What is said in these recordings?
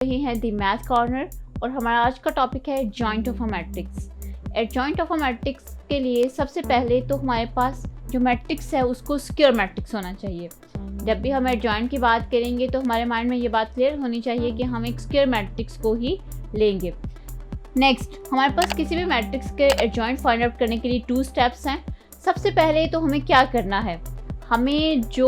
रहे हैं दी math corner और हमारा आज का टॉपिक है adjoint of a matrix. Adjoint of a matrix के लिए सबसे पहले तो हमारे पास जो मैट्रिक्स है उसको स्क्वायर मैट्रिक्स होना चाहिए। जब भी हम एडजॉइंट की बात करेंगे तो हमारे माइंड में ये बात क्लियर होनी चाहिए कि हम एक स्क्वायर मैट्रिक्स को ही लेंगे। नेक्स्ट, हमारे पास किसी भी मैट्रिक्स के एडजॉइंट फाइंड आउट करने के लिए 2 स्टेप्स हैं। सबसे पहले तो हमें क्या करना है, हमें जो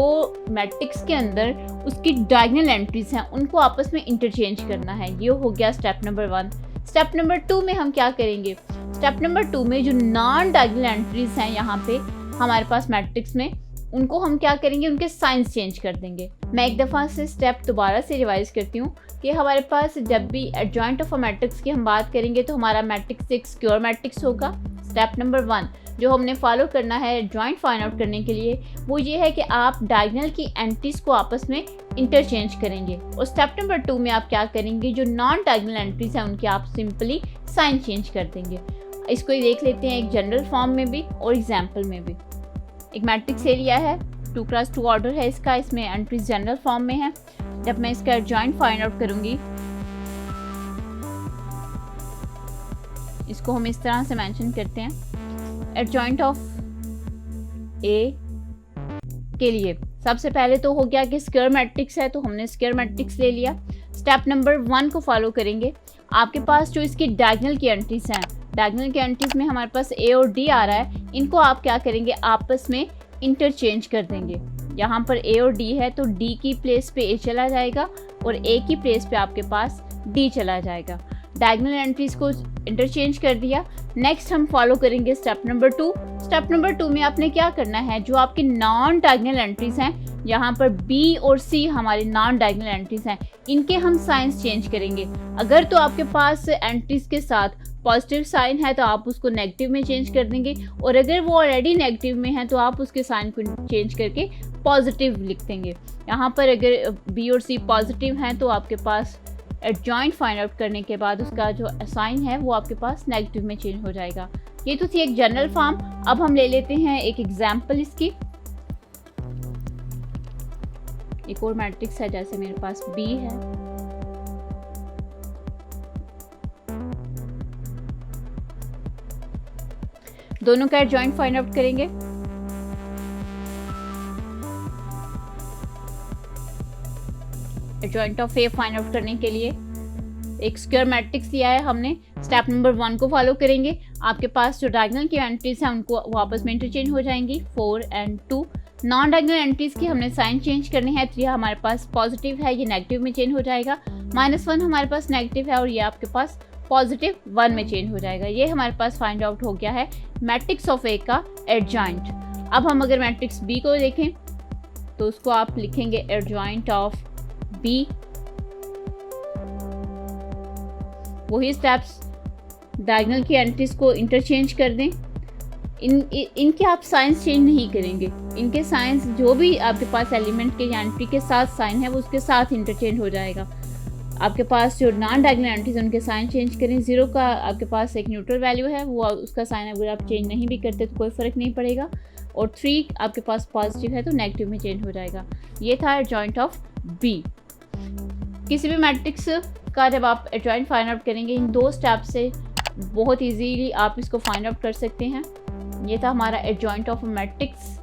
मैट्रिक्स के अंदर उसकी डायगोनल एंट्रीज हैं उनको आपस में इंटरचेंज करना है। ये हो गया स्टेप नंबर 1। स्टेप नंबर 2 में हम क्या करेंगे, स्टेप नंबर 2 में जो नॉन डायगोनल एंट्रीज हैं यहाँ पे हमारे पास मैट्रिक्स में, उनको हम क्या करेंगे, उनके साइंस चेंज कर देंगे। मैं एक दफ़ा से स्टेप दोबारा से रिवाइज करती हूँ कि हमारे पास जब भी एडजॉइंट ऑफ अ मैट्रिक्स की हम बात करेंगे तो हमारा मैट्रिक्स एक स्क्वायर मैट्रिक्स होगा। स्टेप नंबर 1 जो हमने फॉलो करना है एडजॉइंट फाइंड आउट करने के लिए वो ये है कि आप डायगोनल की एंट्रीज को आपस में इंटरचेंज करेंगे। और स्टेप नंबर 2 में आप क्या करेंगे, जो नॉन डायगोनल एंट्रीज हैं उनके आप सिंपली साइन चेंज कर देंगे। इसको देख लेते हैं एक जनरल फॉर्म में भी और एग्जाम्पल में भी। एक मैट्रिक्स ले लिया है, 2x2 ऑर्डर है इसका, इसमें एंट्रीज जनरल फॉर्म में है। जब मैं इसका एडजॉइंट फाइंड आउट करूंगी, इसको हम इस तरह से मेंशन करते हैं, एडजॉइंट ऑफ ए के लिए सबसे पहले तो हो गया कि स्क्वायर मैट्रिक्स है तो हमने स्क्वायर मैट्रिक्स ले लिया। स्टेप नंबर 1 को फॉलो करेंगे। आपके पास जो इसकी डायगोनल की एंट्रीज हैं, डायगोनल की एंट्रीज में हमारे पास ए और डी आ रहा है, इनको आप क्या करेंगे, आपस में इंटरचेंज कर देंगे। यहाँ पर ए और डी है तो डी की प्लेस पे ए चला जाएगा और ए की प्लेस पे आपके पास डी चला जाएगा। डायगोनल एंट्रीज को इंटरचेंज कर दिया। नेक्स्ट हम फॉलो करेंगे स्टेप नंबर 2। स्टेप नंबर 2 में आपने क्या करना है, जो आपकी नॉन डायगोनल एंट्रीज हैं, यहाँ पर बी और सी हमारी नॉन डायगोनल एंट्रीज हैं, इनके हम साइंस चेंज करेंगे। अगर तो आपके पास एंट्रीज के साथ पॉजिटिव साइन है तो आप उसको नेगेटिव में चेंज कर देंगे, और अगर वो ऑलरेडी नेगेटिव में है तो आप उसके साइन को चेंज करके पॉजिटिव लिख देंगे। यहाँ पर अगर बी और सी पॉजिटिव हैं तो आपके पास एडजॉइंट फाइंड आउट करने के बाद उसका जो साइन है वो आपके पास नेगेटिव में चेंज हो जाएगा। ये तो थी एक जनरल फॉर्म। अब हम ले लेते हैं एक एग्जाम्पल इसकी। एक और मैट्रिक्स है, जैसे मेरे पास बी है, दोनों का एडजॉइंट फाइंड आउट करेंगे। Adjoint of A find out करने के लिए एक स्क्वायर मैट्रिक्स लिया है हमने। स्टेप नंबर 1 को फॉलो करेंगे। आपके पास जो डायगोनल की एंट्रीज हैं उनको वापस में इंटरचेंज हो जाएंगी, 4 और 2। नॉन डायगोनल एंट्रीज की हमने साइन चेंज करने हैं। 3 हमारे पास पॉजिटिव है, ये नेगेटिव में चेंज हो जाएगा। -1 हमारे पास नेगेटिव है और ये आपके पास पॉजिटिव 1 में चेंज हो जाएगा। ये हमारे पास फाइंड आउट हो गया है मैट्रिक्स ऑफ ए का एडजॉइंट। अब हम अगर मैट्रिक्स बी को देखें तो उसको आप लिखेंगे एडजॉइंट ऑफ बी। वही स्टेप्स, डायगोनल की एंट्रीज को इंटरचेंज कर दें। इनके आप साइंस चेंज नहीं करेंगे, इनके साइंस जो भी आपके पास एलिमेंट के एंट्री के साथ साइन है वो उसके साथ इंटरचेंज हो जाएगा। आपके पास जो नॉन डायगोनल एंट्रीज उनके साइन चेंज करें। 0 का आपके पास एक न्यूट्रल वैल्यू है, वो उसका साइन अगर आप चेंज नहीं भी करते तो कोई फ़र्क नहीं पड़ेगा। और 3 आपके पास पॉजिटिव है तो नेगेटिव में चेंज हो जाएगा। ये था एडजॉइंट ऑफ बी। किसी भी मैट्रिक्स का जब आप एडजॉइंट फाइंड आउट करेंगे, इन 2 स्टेप से बहुत इजीली आप इसको फाइंड आउट कर सकते हैं। ये था हमारा एडजॉइंट ऑफ मैट्रिक्स।